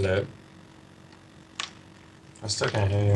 Hello. I still can't hear you.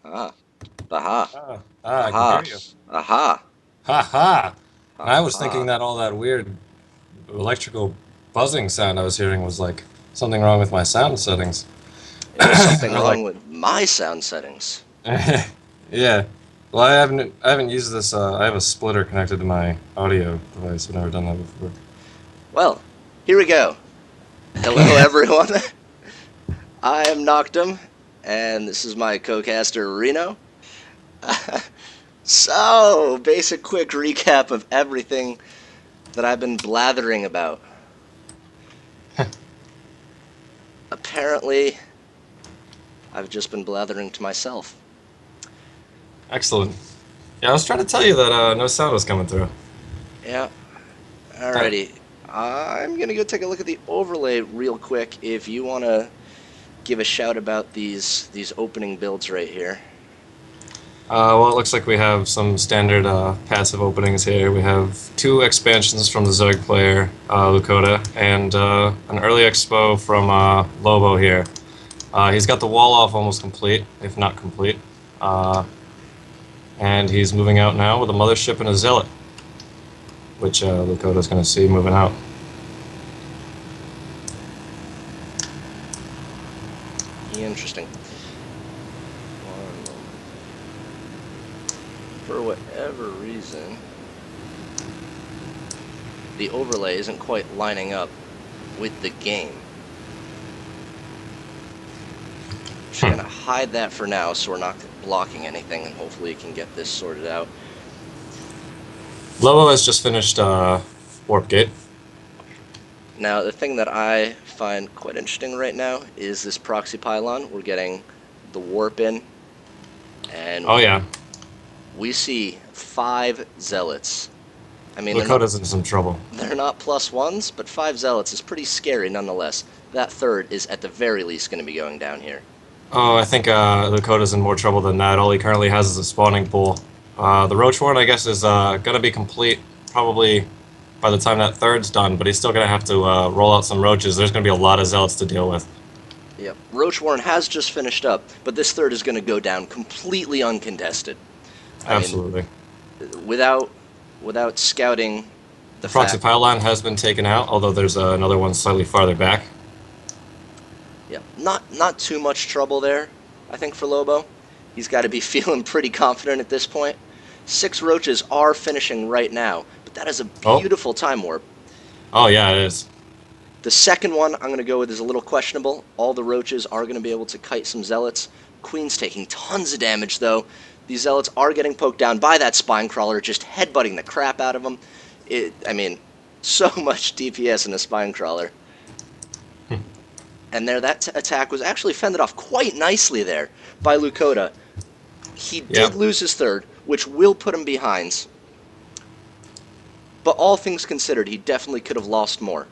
Ah. Aha. I can hear Aha. you. Aha. Ha ha! And I was thinking Aha. that all that weird electrical buzzing sound I was hearing was like something wrong with my sound settings. It was something Or wrong like, with my sound settings. yeah. Well, I haven't used this. I have a splitter connected to my audio device. I've never done that before. Well, here we go. Hello, everyone. I am Noctum, and this is my co-caster Reno. So, basic quick recap of everything that I've been blathering about. Apparently, I've just been blathering to myself. Excellent. Yeah, I was trying to tell you that no sound was coming through. Yeah, Kind alrighty. I'm gonna go take a look at the overlay real quick if you want to give a shout about these opening builds right here. well, it looks like we have some standard passive openings here. We have two expansions from the Zerg player, Lucoda, and an early expo from Lobo here. He's got the wall off almost complete, if not complete. And he's moving out now with a mothership and a zealot, which Lucoda's going to see moving out. Interesting. For whatever reason, the overlay isn't quite lining up with the game. Just gonna hide that for now so we're not blocking anything, and hopefully you can get this sorted out. Lobo has just finished Warp Gate. Now, the thing that I find quite interesting right now is this proxy pylon. We're getting the warp in, and Oh yeah, we see 5 zealots. I mean, Lucoda's in some trouble. they're not +1s, but 5 zealots is pretty scary nonetheless. That third is at the very least going to be going down here. Oh, I think Lucoda's in more trouble than that. All he currently has is a spawning pool. The Roach Warren, I guess, is going to be complete probably by the time that third's done, but he's still going to have to roll out some roaches. There's going to be a lot of zealots to deal with. Yep, Roach Warren has just finished up, but this third is going to go down completely uncontested. I mean, Absolutely. without scouting The the proxy fact, pylon has been taken out, although there's another one slightly farther back. yeah, not too much trouble there. I think for Lobo, he's got to be feeling pretty confident at this point. 6 roaches are finishing right now, but that is a Oh, beautiful time warp. oh yeah, it is. The second one I'm going to go with is a little questionable. All the roaches are going to be able to kite some zealots. Queen's taking tons of damage, though. These zealots are getting poked down by that spine crawler, just headbutting the crap out of them. I mean, so much DPS in a spine crawler. And there, that attack was actually fended off quite nicely there by Lucoda. He Yep. did lose his third, which will put him behind. But all things considered, he definitely could have lost more.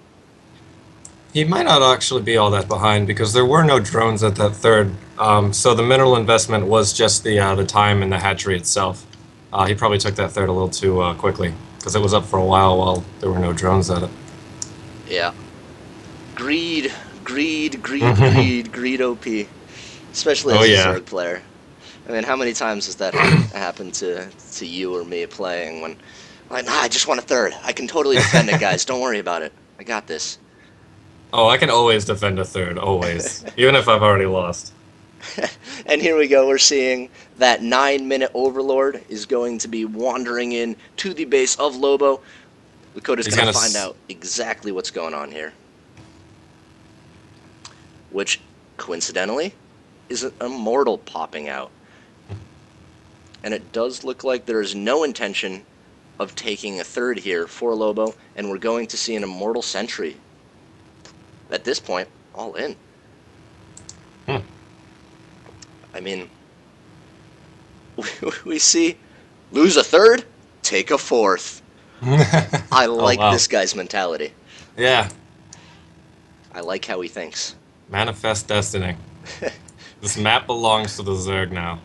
He might not actually be all that behind because there were no drones at that third. So the mineral investment was just the time and the hatchery itself. He probably took that third a little too quickly because it was up for a while there were no drones at it. Yeah. Greed, greed OP. Especially as Oh a yeah. Zerg player. I mean, how many times has that happened to you or me playing when, like, nah, I just want a third. I can totally defend it, guys. Don't worry about it. I got this. Oh, I can always defend a third, always, even if I've already lost. And here we go. We're seeing that 9-minute Overlord is going to be wandering in to the base of Lobo. Lucoda's He's going to gonna find out exactly what's going on here. Which, coincidentally, is an Immortal popping out. And it does look like there is no intention of taking a third here for Lobo, and we're going to see an Immortal Sentry. At this point, all in. Hmm. I mean, we see lose a third, take a fourth. I like wow. this guy's mentality. Yeah, I like how he thinks. manifest destiny. This map belongs to the Zerg now.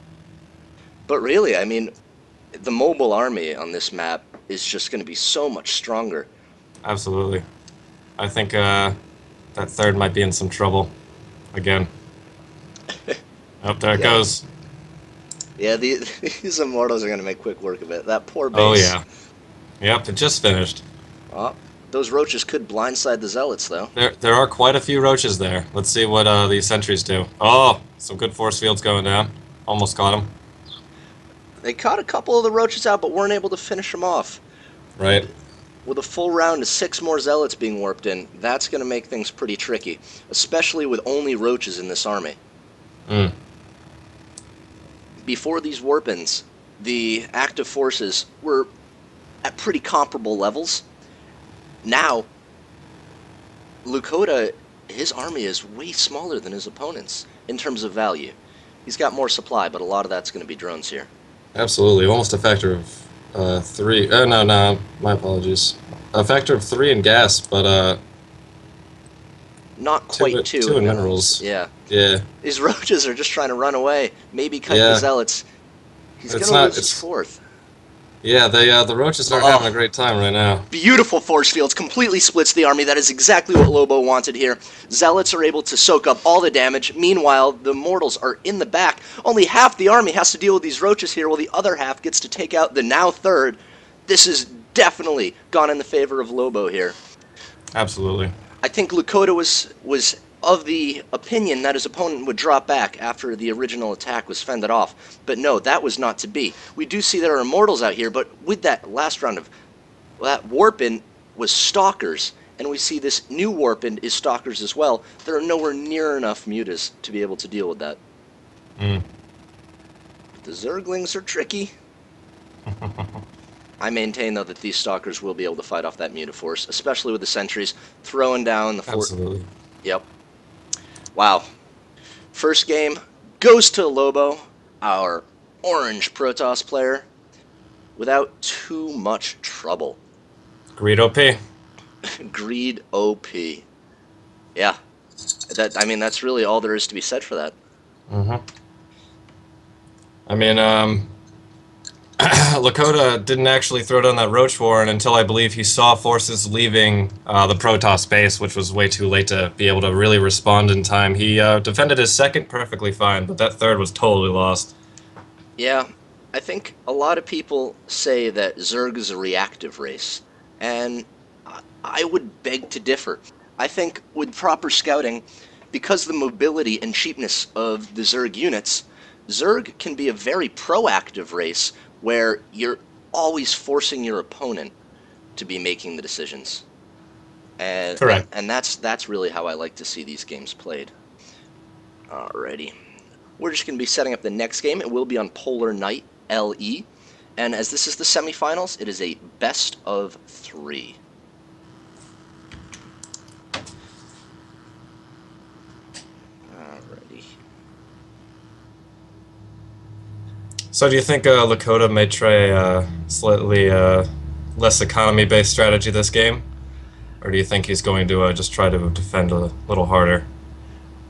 But really, I mean, the mobile army on this map is just going to be so much stronger. Absolutely. I think that third might be in some trouble again. Oh, there it Yeah. goes. Yeah, these Immortals are going to make quick work of it. That poor base. Oh yeah. Yep, it just finished. Oh, those roaches could blindside the Zealots, though. There are quite a few roaches there. Let's see what these sentries do. Oh, some good force fields going down. Almost caught him. They caught a couple of the roaches out, but weren't able to finish them off. Right. With a full round of 6 more Zealots being warped in, that's going to make things pretty tricky, especially with only roaches in this army. Mm. Before these warp-ins, the active forces were at pretty comparable levels. Now, Lucoda, his army is way smaller than his opponent's in terms of value. He's got more supply, but a lot of that's going to be drones here. Absolutely. Almost a factor of 3. No, my apologies. A factor of 3 in gas, but Not quite two in minerals. Yeah. Yeah. These roaches are just trying to run away. Maybe cut the Zealots. He's going to lose his fourth. Yeah, the roaches aren't having a great time right now. Beautiful force fields, completely splits the army. That is exactly what Lobo wanted here. Zealots are able to soak up all the damage. Meanwhile, the Mortals are in the back. Only half the army has to deal with these roaches here, while the other half gets to take out the now third. This is definitely gone in the favor of Lobo here. Absolutely. I think Lucoda was of the opinion that his opponent would drop back after the original attack was fended off. But no, that was not to be. We do see there are Immortals out here, but with that last round of that warp-in was Stalkers, and we see this new warp-in is Stalkers as well. There are nowhere near enough mutas to be able to deal with that. Mm. But the Zerglings are tricky. I maintain, though, that these Stalkers will be able to fight off that Mutaforce, especially with the sentries throwing down the fort. Absolutely. Yep. Wow. First game goes to Lobo, our orange Protoss player, without too much trouble. Greed OP. Greed OP. Yeah. That's really all there is to be said for that. Mm-hmm. I mean, Lucoda didn't actually throw down that Roach Warren until I believe he saw forces leaving the Protoss base, which was way too late to be able to really respond in time. He defended his second perfectly fine, but that third was totally lost. Yeah, I think a lot of people say that Zerg is a reactive race, and I would beg to differ. I think with proper scouting, because the mobility and cheapness of the Zerg units, Zerg can be a very proactive race where you're always forcing your opponent to be making the decisions. And and, Correct. and that's really how I like to see these games played. Alrighty. We're just going to be setting up the next game. It will be on Polar Night LE. And as this is the semifinals, it is a best of 3. Alrighty. So do you think Lakota may try a slightly less economy-based strategy this game? Or do you think he's going to just try to defend a little harder?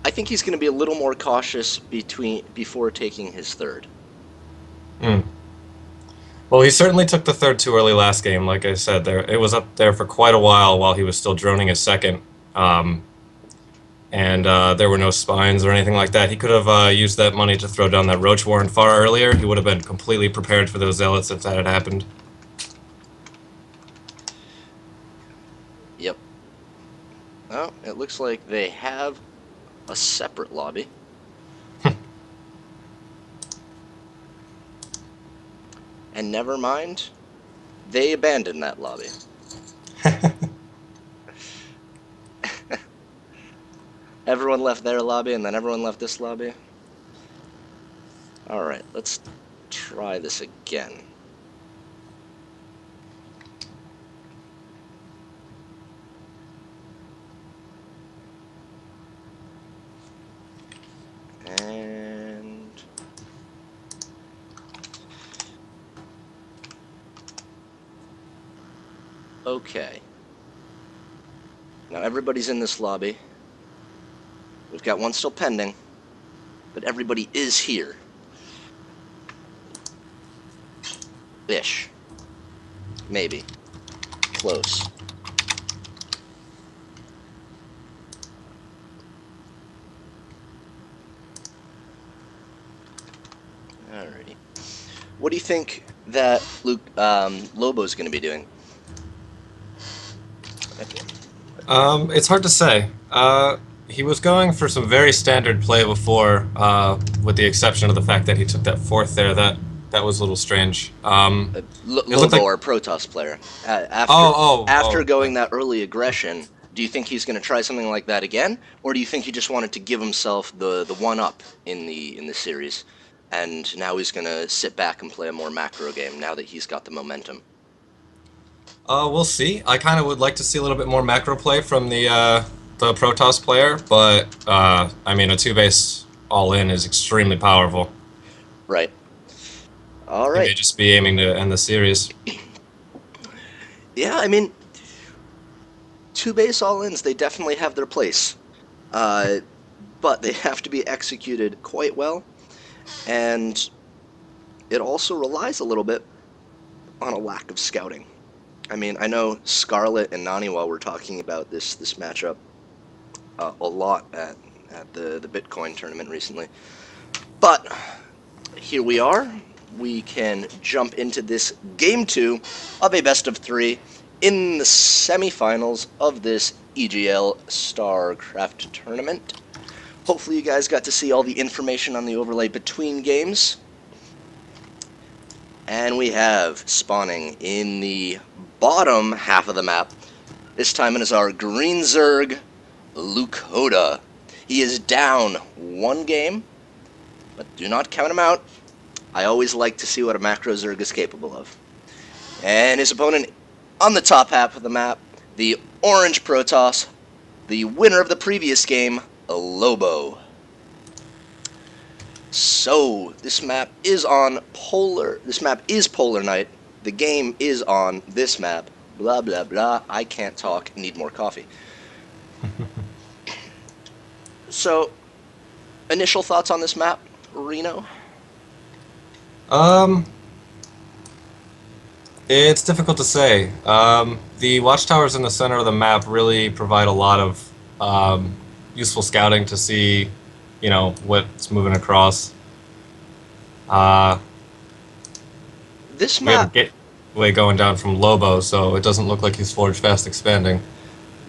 I think he's going to be a little more cautious before taking his third. Hmm. Well, he certainly took the third too early last game. Like I said, it was up there for quite a while he was still droning his second. And there were no spines or anything like that. He could have used that money to throw down that Roach Warren far earlier. He would have been completely prepared for those zealots if that had happened. Yep. Oh, it looks like they have a separate lobby. And never mind, they abandoned that lobby. Everyone left their lobby, and then everyone left this lobby. Alright, let's try this again. And... okay. Now everybody's in this lobby. We've got one still pending, but everybody is here. Ish. Maybe. Close. Alrighty. What do you think that Lobo's going to be doing? It's hard to say. He was going for some very standard play before, with the exception of the fact that he took that fourth there. That was a little strange. Lobo, our Protoss player. After going that early aggression, do you think he's going to try something like that again, or do you think he just wanted to give himself the one up in the series, and now he's going to sit back and play a more macro game now that he's got the momentum? We'll see. I kind of would like to see a little bit more macro play from the Protoss player, but I mean, a two-base all-in is extremely powerful. Right. All He may right. just be aiming to end the series. Yeah, I mean, two base all-ins, they definitely have their place. But they have to be executed quite well, and it also relies a little bit on a lack of scouting. I mean, I know Scarlet and Naniwa were talking about this matchup a lot at the Bitcoin tournament recently. But here we are. We can jump into this game 2 of a best of 3 in the semifinals of this EGL StarCraft tournament. Hopefully you guys got to see all the information on the overlay between games. And we have spawning in the bottom half of the map. This time it is our green Zerg, Lucoda. He is down 1 game, but do not count him out. I always like to see what a macro Zerg is capable of. And his opponent on the top half of the map, the orange Protoss, the winner of the previous game, Lobo. So, this map is Polar Night. The game is on this map. Blah, blah, blah. I can't talk. Need more coffee. So, initial thoughts on this map, Reno? It's difficult to say. The watchtowers in the center of the map really provide a lot of useful scouting to see, what's moving across. This We have a map, gateway going down from Lobo, so it doesn't look like he's forged fast expanding.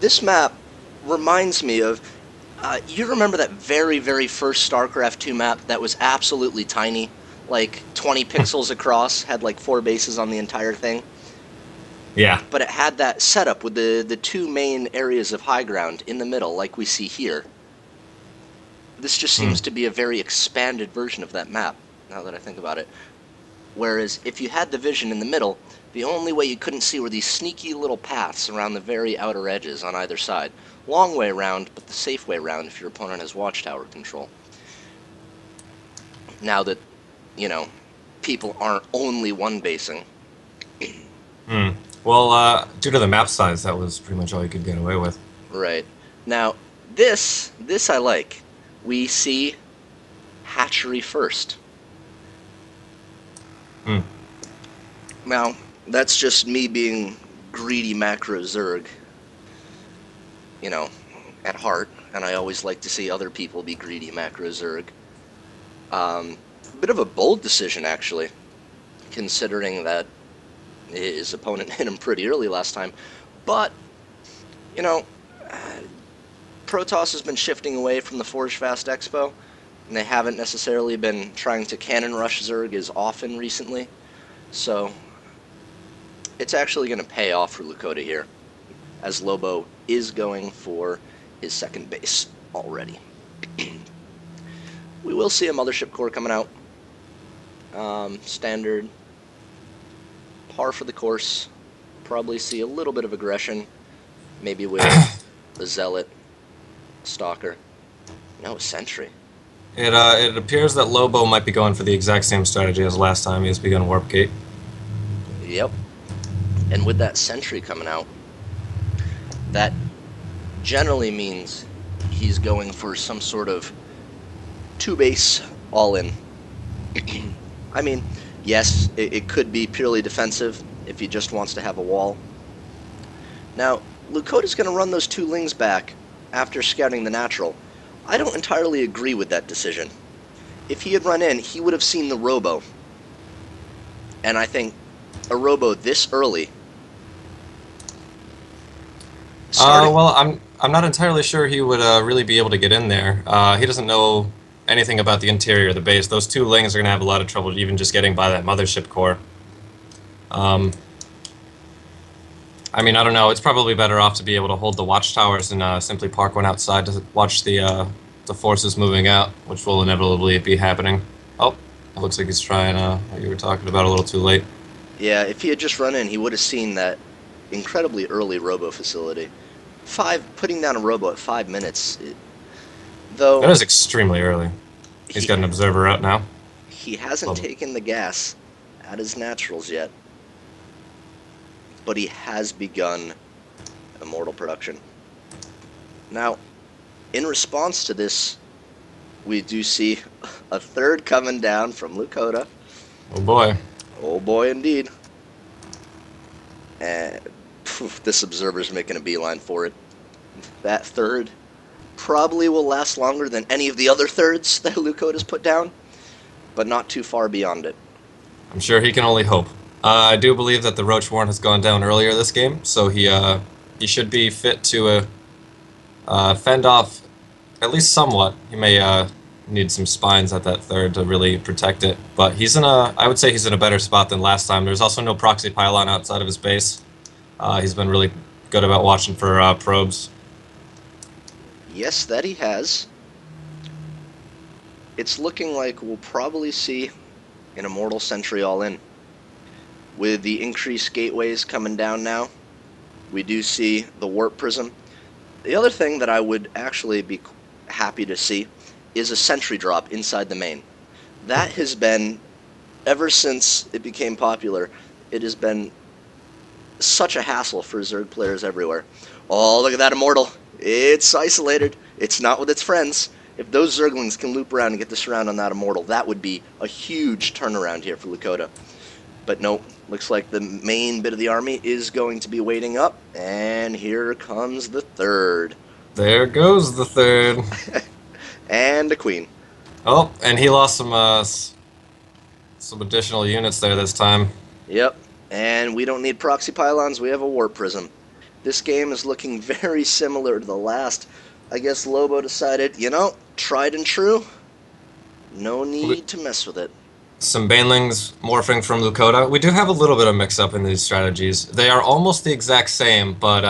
this map reminds me of. You remember that very, very first StarCraft 2 map that was absolutely tiny, like 20 pixels across, had like 4 bases on the entire thing, Yeah. but it had that setup with the two main areas of high ground in the middle, like we see here. This just Hmm. seems to be a very expanded version of that map, now that I think about it. Whereas if you had the vision in the middle, the only way you couldn't see were these sneaky little paths around the very outer edges on either side. Long way around, but the safe way around if your opponent has watchtower control. Now that, you know, people aren't only one basing. Hmm. Well, due to the map size, that was pretty much all you could get away with. Right. Now, this I like. We see hatchery first. Hmm. Now, that's just me being greedy macro Zerg, you know, at heart, and I always like to see other people be greedy macro Zerg. Bit of a bold decision, actually, considering that his opponent hit him pretty early last time. But, you know, Protoss has been shifting away from the Forge Fast Expo, and they haven't necessarily been trying to cannon rush Zerg as often recently. So, it's actually going to pay off for Lucoda here, as Lobo is going for his second base already. We will see a Mothership Core coming out. Standard. Par for the course. Probably see a little bit of aggression. Maybe with the Zealot, Stalker. No, Sentry. It appears that Lobo might be going for the exact same strategy as last time. He has begun Warp Gate. Yep. And with that Sentry coming out, that generally means he's going for some sort of two-base all-in. I mean, yes, it could be purely defensive if he just wants to have a wall. Now, Lucoda's going to run those two Lings back after scouting the natural. I don't entirely agree with that decision. If he had run in, he would have seen the Robo. And I think a Robo this early... Well, I'm not entirely sure he would really be able to get in there. He doesn't know anything about the interior of the base. Those two Lings are going to have a lot of trouble even just getting by that Mothership Core. I mean, I don't know. It's probably better off to be able to hold the watchtowers and simply park one outside to watch the forces moving out, which will inevitably be happening. Oh, it looks like he's trying what you were talking about a little too late. Yeah, if he had just run in, he would have seen that incredibly early Robo facility. Putting down a Robo at 5 minutes, though That is extremely early. He's got an observer out now. he hasn't taken the gas at his naturals yet, but he has begun Immortal production. Now, in response to this, we do see a third coming down from Lucoda. Oh boy. Oh boy, indeed. And this observer's making a beeline for it. That third probably will last longer than any of the other thirds that Lucoda's put down, but not too far beyond it. I'm sure he can only hope. I do believe that the Roach Warren has gone down earlier this game, so he should be fit to fend off at least somewhat. He may need some spines at that third to really protect it, but I would say he's in a better spot than last time. There's also no proxy pylon outside of his base. He's been really good about watching for probes. Yes, that he has. It's looking like we'll probably see an Immortal Sentry all in. With the increased gateways coming down now, we do see the Warp Prism. The other thing that I would actually be happy to see is a Sentry drop inside the main. That has been, ever since it became popular, it has been such a hassle for Zerg players everywhere. Oh, look at that Immortal. It's isolated. It's not with its friends. If those Zerglings can loop around and get the surround on that Immortal, that would be a huge turnaround here for Lucoda. But nope, looks like the main bit of the army is going to be waiting up, and here comes the third. There goes the third. And a queen. Oh, and he lost some additional units there this time. Yep. And we don't need proxy pylons, we have a warp prism. This game is looking very similar to the last. I guess Lobo decided, tried and true, no need to mess with it. Some Banelings morphing from Lucoda. We do have a little bit of mix up in these strategies. They are almost the exact same, but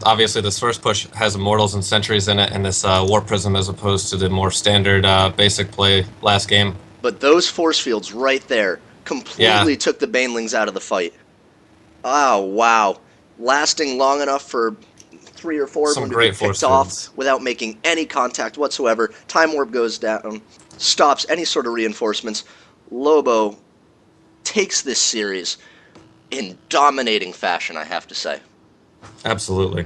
obviously this first push has Immortals and Sentries in it, and this Warp Prism as opposed to the more standard basic play last game. But those force fields right there Yeah, completely took the Banelings out of the fight. Oh, wow. Lasting long enough for 3 or 4 of some them to be great picked force off fields. without making any contact whatsoever. Time Warp goes down, stops any sort of reinforcements. Lobo takes this series in dominating fashion, I have to say. Absolutely.